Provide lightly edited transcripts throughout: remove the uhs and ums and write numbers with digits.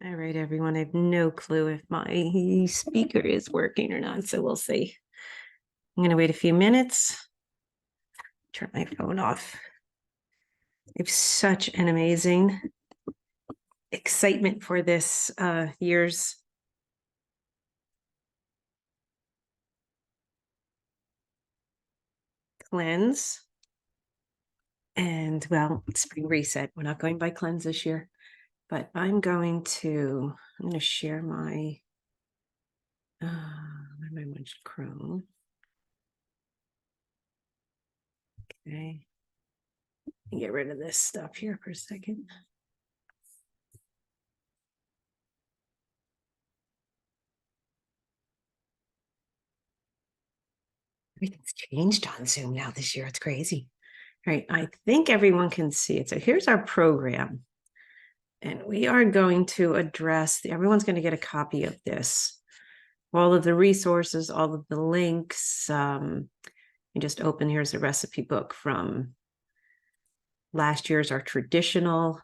All right, everyone. I have no clue if my speaker is working or not, so we'll see. I'm going to wait a few minutes. Turn my phone off. I have such an amazing excitement for this year's cleanse. And well, spring reset. We're not going by cleanse this year, but I'm going to share my Chrome. Okay. Get rid of this stuff here for a second. Everything's changed on Zoom now this year. It's crazy. All right, I think everyone can see it. So here's our program. And we are going to address, everyone's going to get a copy of this. All of the resources, all of the links. You just open, here's a recipe book from last year's, our traditional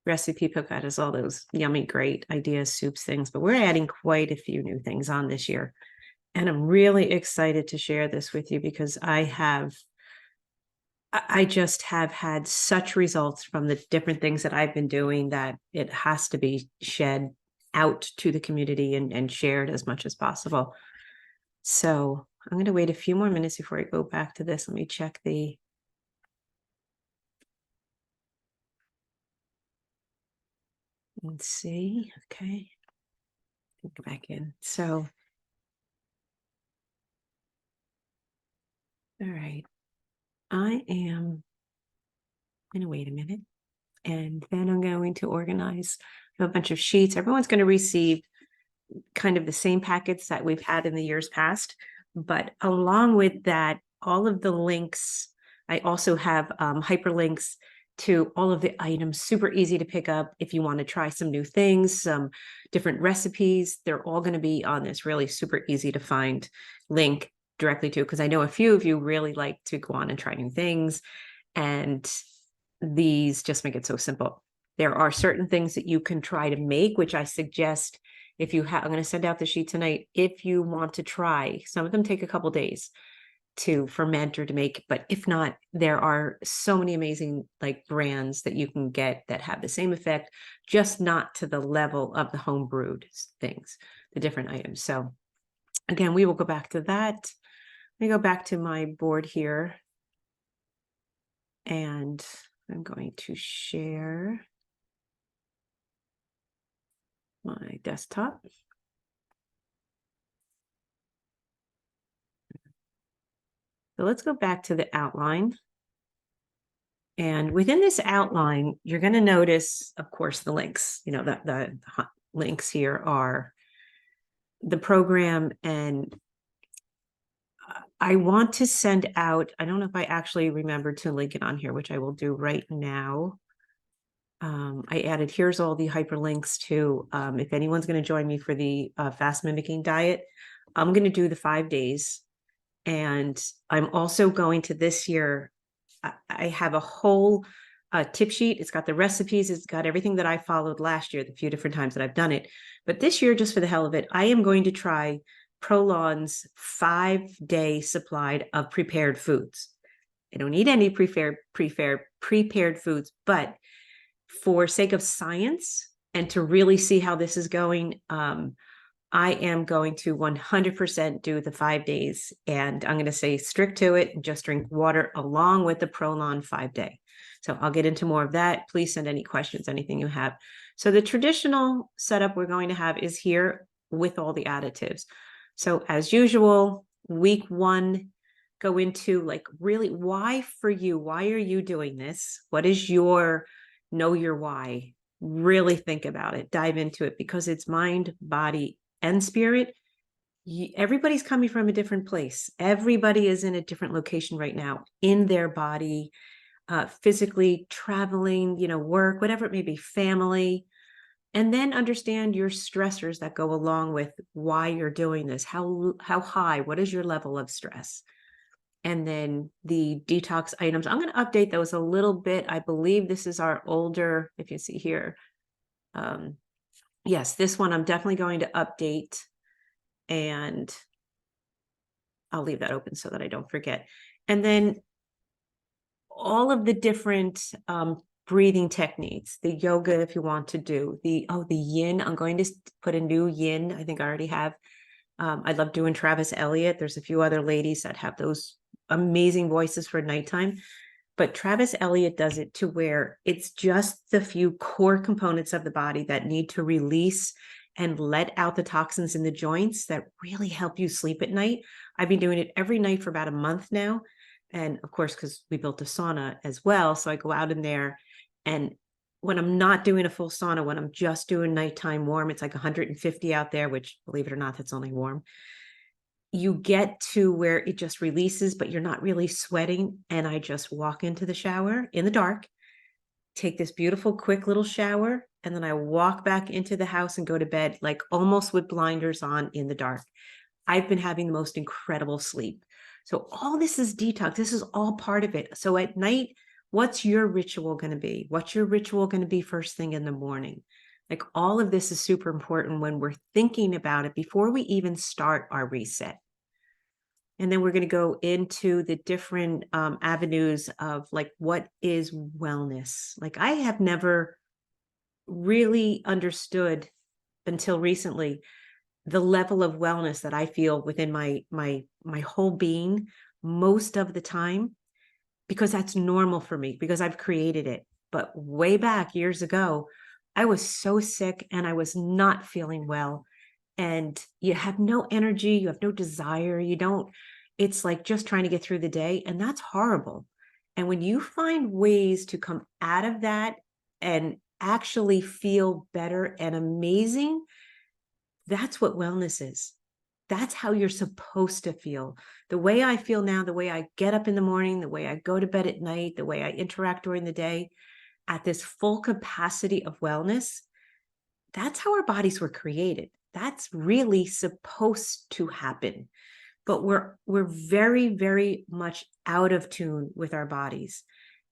recipe book that has all those yummy, great ideas, soups, things. But we're adding quite a few new things on this year. And I'm really excited to share this with you because I just have had such results from the different things that I've been doing that it has to be shed out to the community and shared as much as possible. So I'm going to wait a few more minutes before I go back to this. Let me check the. Let's see. Okay. Go back in. So. All right. I am going to wait a minute. And then I'm going to organize a bunch of sheets. Everyone's going to receive kind of the same packets that we've had in the years past. But along with that, all of the links, I also have hyperlinks to all of the items, super easy to pick up if you want to try some new things, some different recipes. They're all going to be on this really super easy to find link directly to, because I know a few of you really like to go on and try new things. And these just make it so simple. There are certain things that you can try to make, which I suggest if you have, I'm going to send out the sheet tonight. If you want to try, some of them take a couple days to ferment or to make, but if not, there are so many amazing like brands that you can get that have the same effect, just not to the level of the home brewed things, the different items. So again, we will go back to that. Let me go back to my board here. And I'm going to share my desktop. So let's go back to the outline. And within this outline, you're going to notice, of course, the links. You know, the links here are the program. And I want to send out, I don't know if I actually remembered to link it on here, which I will do right now. I added, here's all the hyperlinks to, if anyone's going to join me for the fast mimicking diet, I'm going to do the 5 days. And I'm also going to this year, I have a whole tip sheet. It's got the recipes. It's got everything that I followed last year, the few different times that I've done it. But this year, just for the hell of it, I am going to try Prolon's 5-day supply of prepared foods. I don't need any prepared foods, but for sake of science and to really see how this is going, I am going to 100% do the 5 days, and I'm going to say strict to it and just drink water along with the Prolon 5-day. So I'll get into more of that. Please send any questions, anything you have. So the traditional setup we're going to have is here with all the additives. So as usual, week 1, go into like really why for you, why are you doing this? What is your know your why? Really think about it, dive into it, because it's mind, body, and spirit. Everybody's coming from a different place. Everybody is in a different location right now in their body, physically traveling, work, whatever it may be, family. And then understand your stressors that go along with why you're doing this. How high, what is your level of stress? And then the detox items, I'm going to update those a little bit. I believe this is our older, if you see here, Yes, this one I'm definitely going to update, and I'll leave that open so that I don't forget. And then all of the different breathing techniques, the yoga, if you want to do the yin. I'm going to put a new yin. I think I already have. I love doing Travis Elliott. There's a few other ladies that have those amazing voices for nighttime. But Travis Elliott does it to where it's just the few core components of the body that need to release and let out the toxins in the joints that really help you sleep at night. I've been doing it every night for about a month now. And of course, because we built a sauna as well. So I go out in there, and when I'm not doing a full sauna, when I'm just doing nighttime warm, it's like 150 out there, which, believe it or not, that's only warm. You get to where it just releases, but you're not really sweating. And I just walk into the shower in the dark, take this beautiful, quick little shower, and then I walk back into the house and go to bed, like almost with blinders on in the dark. I've been having the most incredible sleep. So all this is detox. This is all part of it. So at night, what's your ritual going to be? What's your ritual going to be first thing in the morning? Like all of this is super important when we're thinking about it before we even start our reset. And then we're going to go into the different avenues of like, what is wellness? Like I have never really understood until recently the level of wellness that I feel within my whole being most of the time, because that's normal for me, because I've created it. But way back years ago, I was so sick and I was not feeling well. And you have no energy, you have no desire, it's like just trying to get through the day. And that's horrible. And when you find ways to come out of that and actually feel better and amazing, that's what wellness is. That's how you're supposed to feel. The way I feel now, the way I get up in the morning, the way I go to bed at night, the way I interact during the day, at this full capacity of wellness, that's how our bodies were created. That's really supposed to happen. But we're very, very much out of tune with our bodies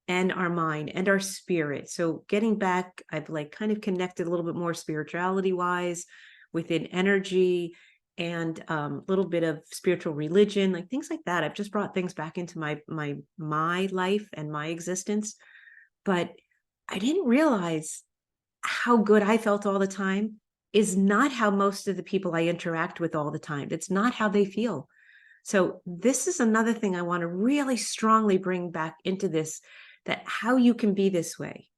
and our mind and our spirit. So getting back, I've like kind of connected a little bit more spirituality wise within energy and a little bit of spiritual religion, like things like that. I've just brought things back into my life and my existence. But I didn't realize how good I felt all the time is not how most of the people I interact with all the time. It's not how they feel. So this is another thing I want to really strongly bring back into this, that how you can be this way,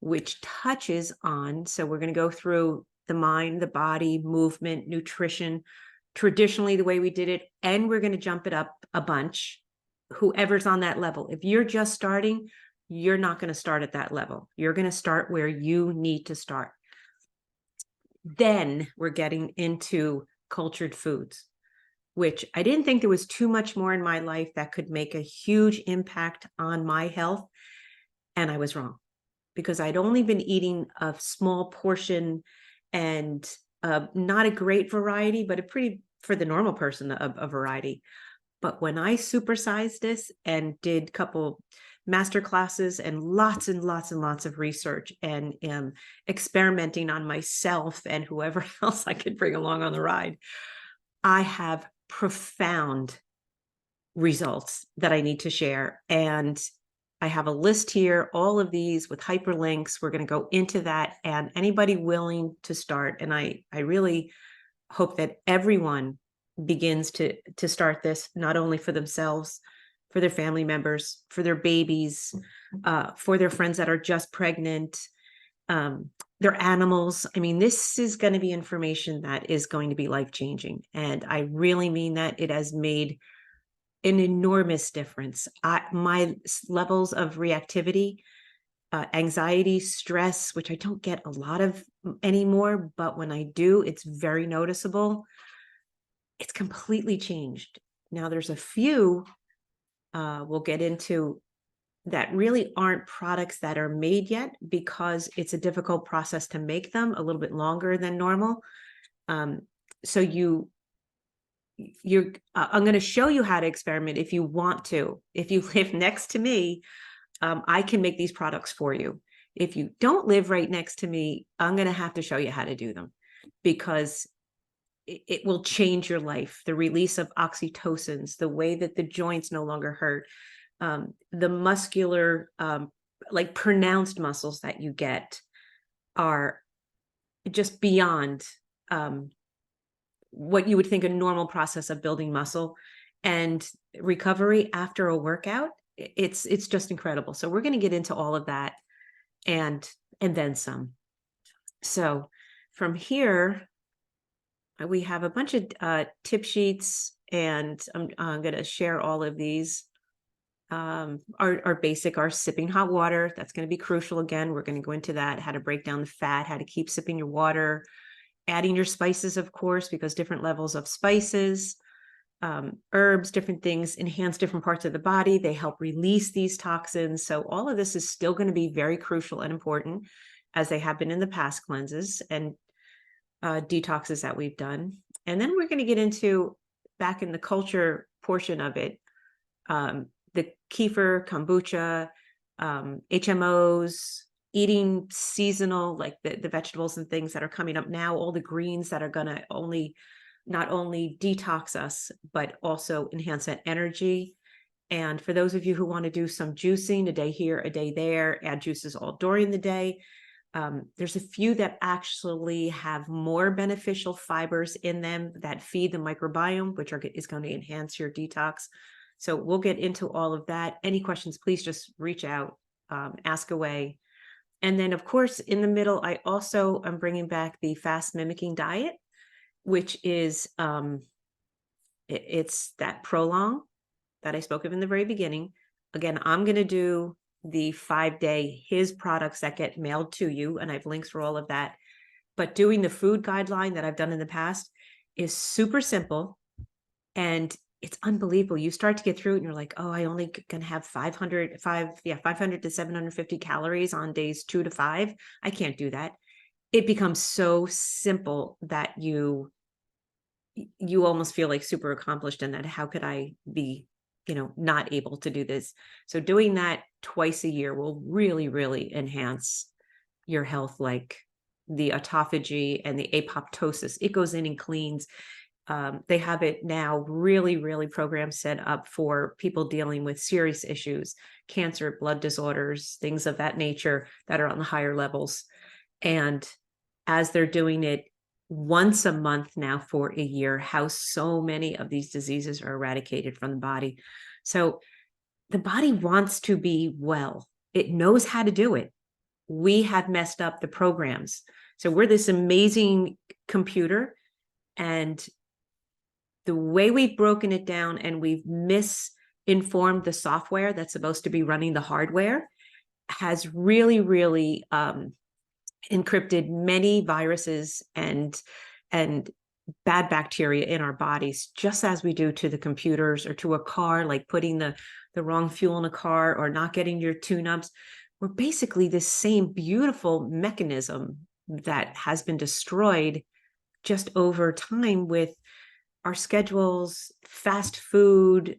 which touches on, so we're going to go through the mind, the body, movement, nutrition, traditionally the way we did it, and we're going to jump it up a bunch, whoever's on that level. If you're just starting, you're not going to start at that level. You're going to start where you need to start. Then we're getting into cultured foods, which I didn't think there was too much more in my life that could make a huge impact on my health. And I was wrong, because I'd only been eating a small portion and not a great variety, but a pretty, for the normal person, a variety. But when I supersized this and did a couple master classes and lots and lots and lots of research and experimenting on myself and whoever else I could bring along on the ride, I have profound results that I need to share. And I have a list here, all of these with hyperlinks. We're going to go into that, and anybody willing to start. And I really hope that everyone begins to start this, not only for themselves, for their family members, for their babies, for their friends that are just pregnant, their animals. I mean, this is going to be information that is going to be life-changing. And I really mean that. It has made an enormous difference. My levels of reactivity, anxiety, stress, which I don't get a lot of anymore, but when I do, it's very noticeable. It's completely changed. Now there's a few we'll get into that really aren't products that are made yet, because it's a difficult process to make them, a little bit longer than normal. So I'm going to show you how to experiment if you want to. If you live next to me, I can make these products for you. If you don't live right next to me, I'm going to have to show you how to do them, because it will change your life. The release of oxytocins, the way that the joints no longer hurt, the muscular, like pronounced muscles that you get are just beyond what you would think a normal process of building muscle. And recovery after a workout, it's just incredible. So we're going to get into all of that and then some. So from here, we have a bunch of tip sheets, and I'm going to share all of these. Our basic, our sipping hot water, that's going to be crucial. Again, we're going to go into that, how to break down the fat, how to keep sipping your water, adding your spices, of course, because different levels of spices, herbs, different things enhance different parts of the body. They help release these toxins. So all of this is still going to be very crucial and important, as they have been in the past cleanses and detoxes that we've done. And then we're going to get into, back in the culture portion of it, the kefir, kombucha, HMOs, eating seasonal, like the vegetables and things that are coming up now, all the greens that are going to not only detox us, but also enhance that energy. And for those of you who want to do some juicing, a day here, a day there, add juices all during the day. There's a few that actually have more beneficial fibers in them that feed the microbiome, which is going to enhance your detox. So we'll get into all of that. Any questions, please just reach out, ask away. And then, of course, in the middle, I also am bringing back the fast mimicking diet, which is it's that prolong that I spoke of in the very beginning. Again, I'm going to do the 5-day his products that get mailed to you, and I have links for all of that. But doing the food guideline that I've done in the past is super simple, and it's unbelievable. You start to get through it and you're like, oh, I only can have 500 to 750 calories on days 2 to 5. I can't do that. It becomes so simple that you almost feel like super accomplished in that. How could I be, not able to do this? So doing that twice a year will really, really enhance your health, like the autophagy and the apoptosis. It goes in and cleans. They have it now really, really programmed, set up for people dealing with serious issues, cancer, blood disorders, things of that nature that are on the higher levels. And as they're doing it once a month now for a year, how so many of these diseases are eradicated from the body. So the body wants to be well. It knows how to do it. We have messed up the programs. So we're this amazing computer, and the way we've broken it down and we've misinformed the software that's supposed to be running the hardware has really, really encrypted many viruses and bad bacteria in our bodies, just as we do to the computers or to a car, like putting the wrong fuel in a car or not getting your tune-ups. We're basically this same beautiful mechanism that has been destroyed just over time with our schedules, fast food,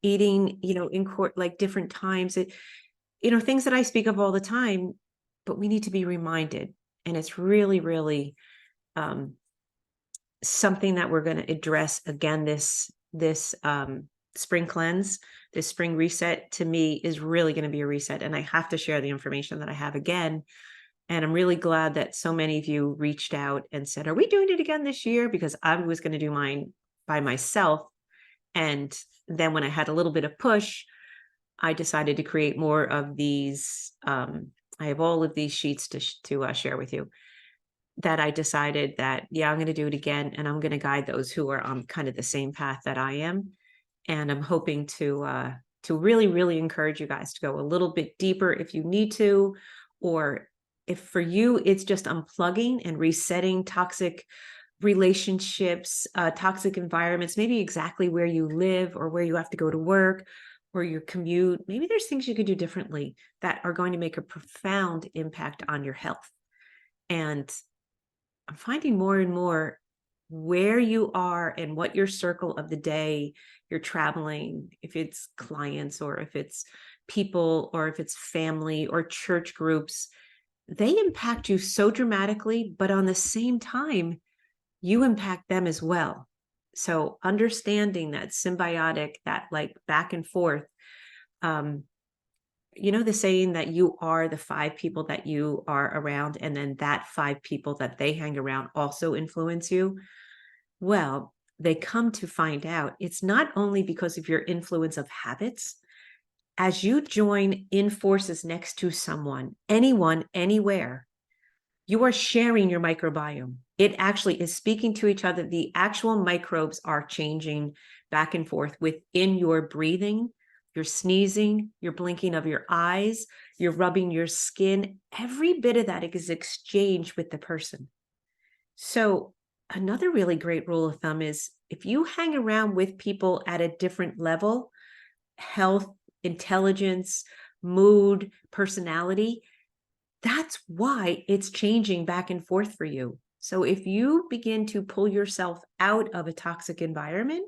eating, in court, like different times, things that I speak of all the time, but we need to be reminded. And it's really, really something that we're going to address again, this spring cleanse, this spring reset, to me is really going to be a reset. And I have to share the information that I have again. And I'm really glad that so many of you reached out and said, are we doing it again this year? Because I was going to do mine by myself. And then when I had a little bit of push, I decided to create more of these. I have all of these sheets to share with you, that I decided that, I'm going to do it again. And I'm going to guide those who are on kind of the same path that I am. And I'm hoping to really, really encourage you guys to go a little bit deeper if you need to, or if for you, it's just unplugging and resetting toxic relationships, toxic environments, maybe exactly where you live or where you have to go to work or your commute. Maybe there's things you could do differently that are going to make a profound impact on your health. And I'm finding more and more where you are and what your circle of the day you're traveling, if it's clients or if it's people or if it's family or church groups, they impact you so dramatically, but on the same time, you impact them as well. So understanding that symbiotic, that like back and forth, you know, the saying that you are the 5 people that you are around, and then that 5 people that they hang around also influence you. Well, they come to find out it's not only because of your influence of habits. As you join in forces next to someone, anyone, anywhere, you are sharing your microbiome. It actually is speaking to each other. The actual microbes are changing back and forth within your breathing, your sneezing, your blinking of your eyes, you're rubbing your skin. Every bit of that is exchanged with the person. So another really great rule of thumb is if you hang around with people at a different level, health, intelligence, mood, personality, that's why it's changing back and forth for you. So if you begin to pull yourself out of a toxic environment,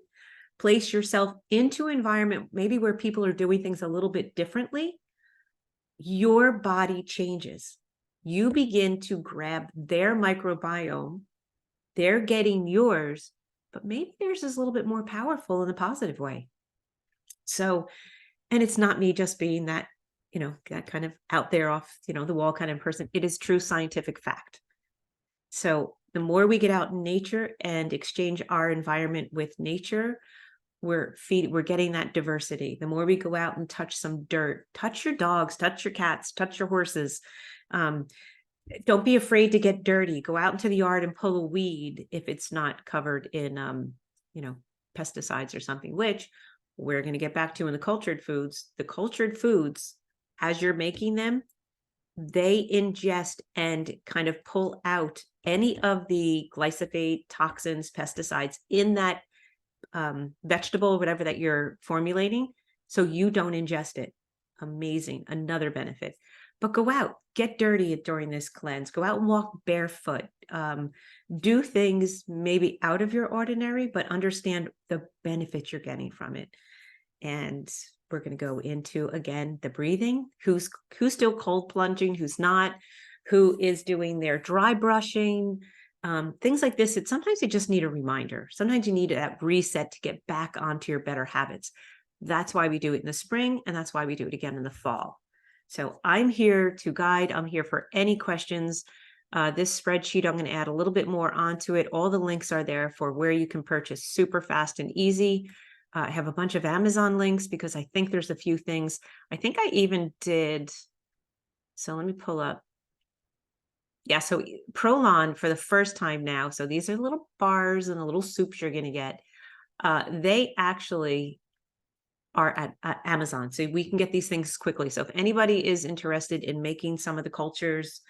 place yourself into an environment maybe where people are doing things a little bit differently, your body changes. You begin to grab their microbiome, they're getting yours, but maybe theirs is a little bit more powerful in a positive way. So, and it's not me just being that, you know, that kind of out there off, you know, the wall kind of person. It is true scientific fact. So the more we get out in nature and exchange our environment with nature, we're getting that diversity. The more we go out and touch some dirt, touch your dogs, touch your cats, touch your horses. Don't be afraid to get dirty. Go out into the yard and pull a weed if it's not covered in, you know, pesticides or something, which we're going to get back to in the cultured foods. The cultured foods, as you're making them, they ingest and kind of pull out any of the glyphosate, toxins, pesticides in that vegetable, whatever that you're formulating, so you don't ingest it. Amazing. Another benefit. But go out, get dirty during this cleanse. Go out and walk barefoot. Do things maybe out of your ordinary, but understand the benefits you're getting from it. And we're going to go into, again, the breathing. Who's still cold plunging, who's not, who is doing their dry brushing, things like this. Sometimes you just need a reminder. Sometimes you need that reset to get back onto your better habits. That's why we do it in the spring, and that's why we do it again in the fall. So I'm here to guide. I'm here for any questions. This spreadsheet, I'm going to add a little bit more onto it. All the links are there for where you can purchase super fast and easy. I have a bunch of Amazon links because I think there's a few things. I think I even did. So let me pull up. Yeah, so Prolon for the first time now. So these are little bars and the little soups you're going to get. They actually are at Amazon. So we can get these things quickly. So if anybody is interested in making some of the cultures,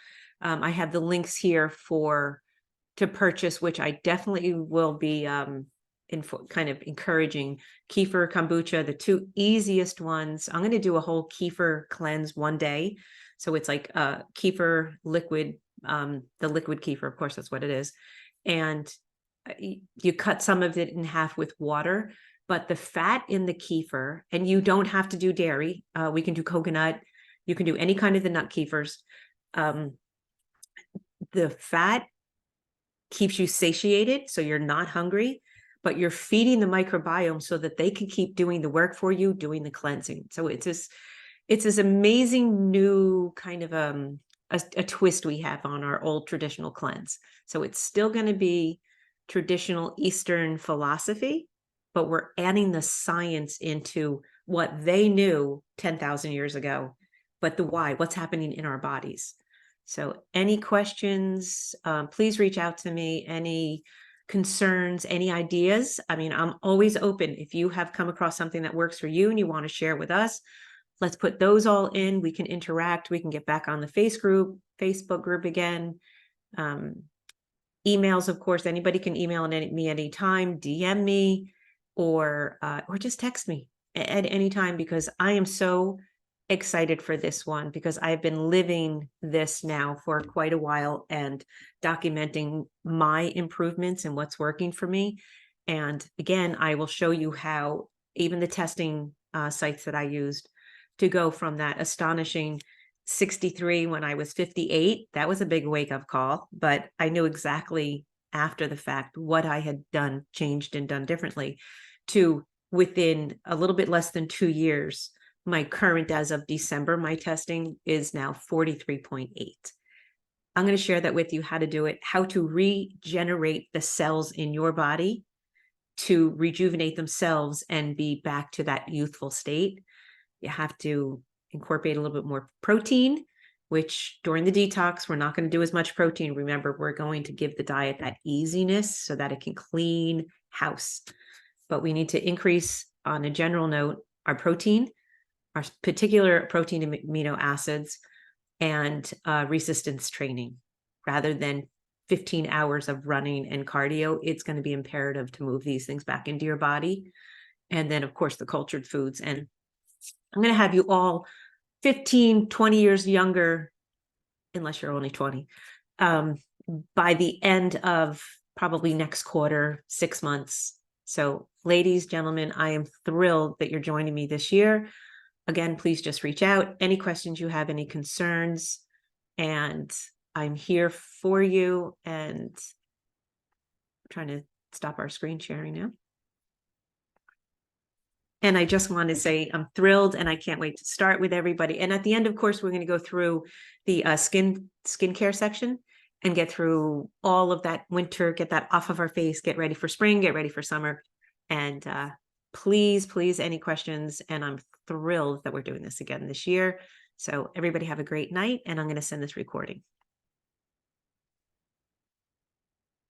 I have the links here to purchase, which I definitely will be kind of encouraging. Kefir, kombucha, the 2 easiest ones. I'm going to do a whole kefir cleanse one day. So it's like kefir liquid, the liquid kefir, of course, that's what it is. And you cut some of it in half with water, but the fat in the kefir, and you don't have to do dairy. We can do coconut. You can do any kind of the nut kefirs. The fat keeps you satiated, so you're not hungry, but you're feeding the microbiome so that they can keep doing the work for you, doing the cleansing. So it's this amazing new kind of a twist we have on our old traditional cleanse. So it's still going to be traditional Eastern philosophy, but we're adding the science into what they knew 10,000 years ago, but the why, what's happening in our bodies. So any questions, please reach out to me. Any concerns, any ideas? I mean, I'm always open. If you have come across something that works for you and you want to share with us, let's put those all in. We can interact. We can get back on the Facebook group again. Emails, of course, anybody can email me anytime, DM me, or just text me at any time, because I am so excited for this one, because I've been living this now for quite a while and documenting my improvements and what's working for me. And again, I will show you how even the testing sites that I used to go from that astonishing 63 when I was 58. That was a big wake-up call, but I knew exactly after the fact what I had done, changed, and done differently. To within a little bit less than 2 years, my current, as of December, my testing is now 43.8. I'm going to share that with you, how to do it, how to regenerate the cells in your body to rejuvenate themselves and be back to that youthful state. You have to incorporate a little bit more protein, which during the detox, we're not going to do as much protein. Remember, we're going to give the diet that easiness so that it can clean house. But we need to increase, on a general note, our protein, our particular protein amino acids, and resistance training. Rather than 15 hours of running and cardio, it's going to be imperative to move these things back into your body. And then, of course, the cultured foods. And I'm going to have you all 15, 20 years younger, unless you're only 20, by the end of probably next quarter, 6 months. So ladies, gentlemen, I am thrilled that you're joining me this year. Again, please just reach out. Any questions you have, any concerns, and I'm here for you. And I'm trying to stop our screen sharing now. And I just want to say I'm thrilled and I can't wait to start with everybody. And at the end, of course, we're going to go through the skincare section and get through all of that winter, get that off of our face, get ready for spring, get ready for summer. And please, any questions. And I'm thrilled that we're doing this again this year. So everybody have a great night, and I'm going to send this recording.